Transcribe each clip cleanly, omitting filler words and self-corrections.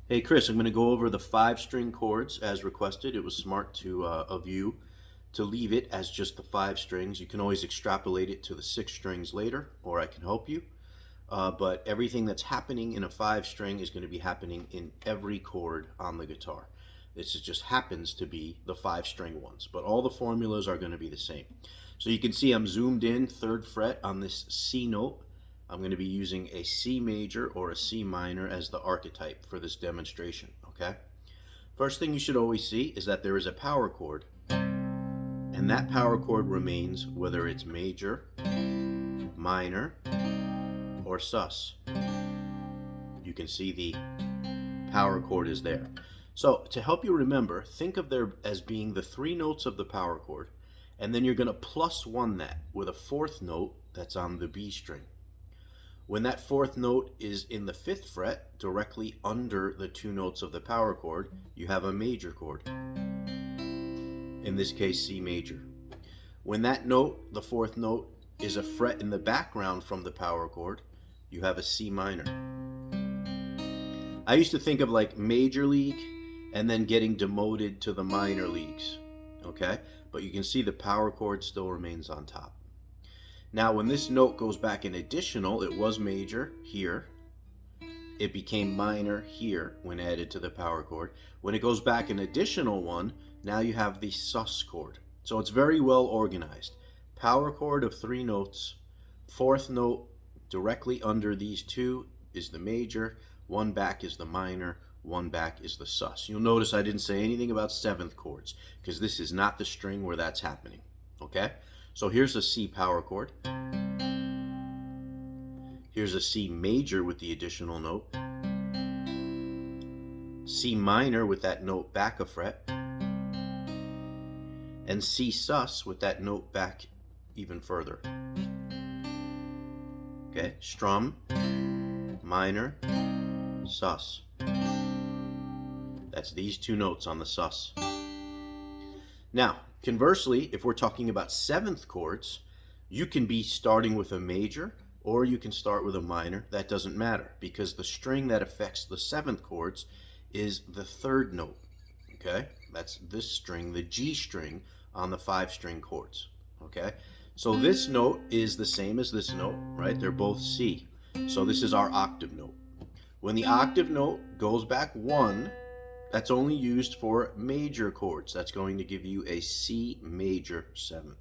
Hey Chris, I'm going to go over the 5 string chords as requested. It was smart of you to leave it as just the 5 strings. You can always extrapolate it to the 6 strings later, or I can help you. But everything that's happening in a 5 string is going to be happening in every chord on the guitar. This just happens to be the 5 string ones, but all the formulas are going to be the same. So you can see I'm zoomed in 3rd fret on this C note. I'm going to be using a C major or a C minor as the archetype for this demonstration, okay? First thing you should always see is that there is a power chord, and that power chord remains whether it's major, minor, or sus. You can see the power chord is there. So to help you remember, think of there as being the 3 notes of the power chord, and then you're going to +1 that with a 4th note that's on the B string. When that 4th note is in the 5th fret, directly under the 2 notes of the power chord, you have a major chord. In this case, C major. When that note, the 4th note, is a fret in the background from the power chord, you have a C minor. I used to think of like major league and then getting demoted to the minor leagues, okay? But you can see the power chord still remains on top. Now, when this note goes back in additional, it was major here. It became minor here when added to the power chord. When it goes back an additional one, now you have the sus chord. So it's very well organized. Power chord of 3 notes. 4th note directly under these 2 is the major. 1 back is the minor. 1 back is the sus. You'll notice I didn't say anything about 7th chords because this is not the string where that's happening. Okay? So here's a C power chord. Here's a C major with the additional note. C minor with that note back a fret. And C sus with that note back even further. Okay, strum, minor, sus. That's these 2 notes on the sus. Now, conversely, if we're talking about 7th chords, you can be starting with a major or you can start with a minor. That doesn't matter because the string that affects the 7th chords is the 3rd note. Okay? That's this string, the G string on the 5 string chords. Okay? So this note is the same as this note, right? They're both C. So this is our octave note. When the octave note goes back 1, that's only used for major chords. That's going to give you a C major 7.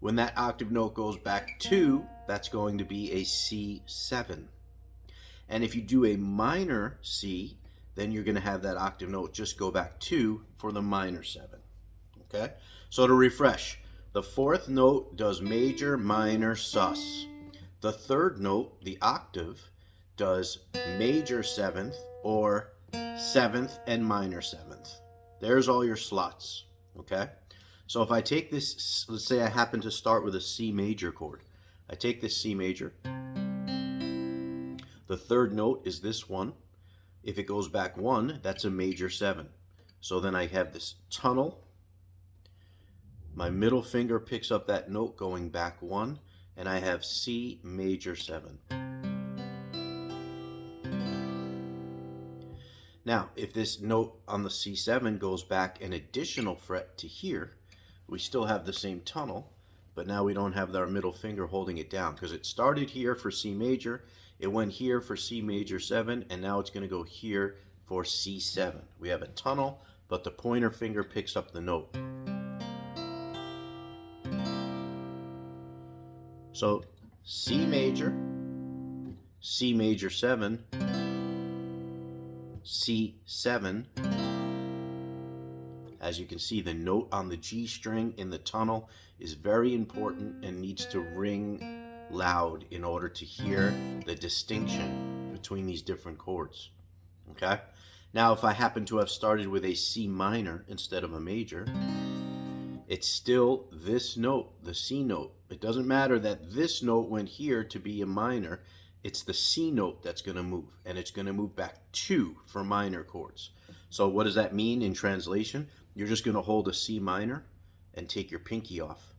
When that octave note goes back 2, that's going to be a C7. And if you do a minor C, then you're going to have that octave note just go back 2 for the minor 7. Okay? So to refresh, the 4th note does major, minor, sus. The 3rd note, the octave, does major 7th or 7th and minor 7th. There's all your slots, okay? So if I take this, let's say I happen to start with a C major chord. I take this C major. The 3rd note is this one. If it goes back 1, that's a major 7. So then I have this tunnel. My middle finger picks up that note going back 1, and I have C major 7. Now, if this note on the C7 goes back an additional fret to here, we still have the same tunnel, but now we don't have our middle finger holding it down because it started here for C major, it went here for C major 7, and now it's going to go here for C7. We have a tunnel, but the pointer finger picks up the note. So C major 7, C7. As you can see, the note on the G string in the tunnel is very important and needs to ring loud in order to hear the distinction between these different chords. Okay? Now, if I happen to have started with a C minor instead of a major, it's still this note, the C note. It doesn't matter that this note went here to be a minor. It's the C note that's going to move, and it's going to move back 2 for minor chords. So what does that mean in translation? You're just going to hold a C minor and take your pinky off.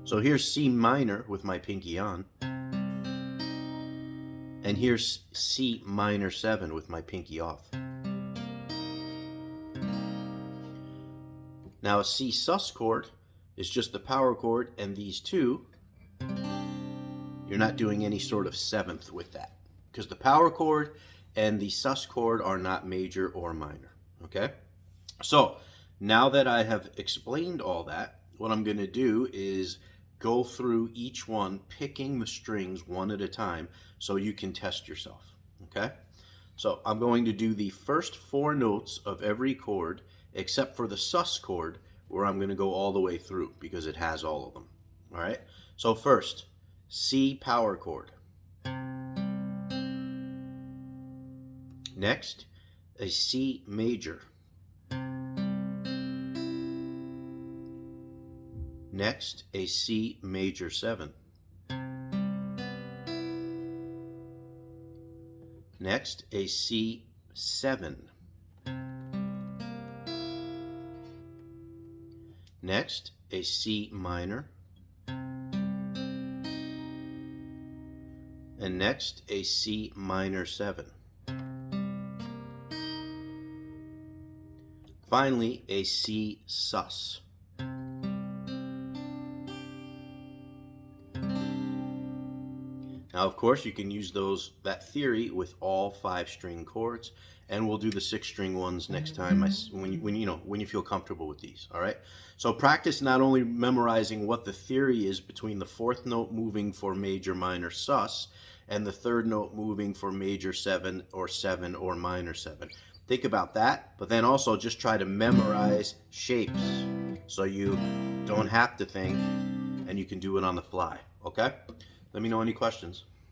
So here's C minor with my pinky on. And here's C minor 7 with my pinky off. Now a C sus chord is just the power chord, and these two, you're not doing any sort of seventh with that, because the power chord and the sus chord are not major or minor, okay? So now that I have explained all that, what I'm going to do is go through each one, picking the strings one at a time so you can test yourself, okay? So I'm going to do the first 4 notes of every chord except for the sus chord, where I'm going to go all the way through because it has all of them, all right? So first, C power chord. Next, a C major. Next, a C major 7. Next, a C7. Next, a C minor. And next, a C minor 7. Finally, a C sus. Now, of course, you can use that theory with all 5 string chords, and we'll do the 6 string ones next time when you feel comfortable with these. All right. So practice not only memorizing what the theory is between the 4th note moving for major minor sus and the 3rd note moving for major 7 or minor 7. Think about that, but then also just try to memorize shapes so you don't have to think and you can do it on the fly. Okay? Let me know any questions.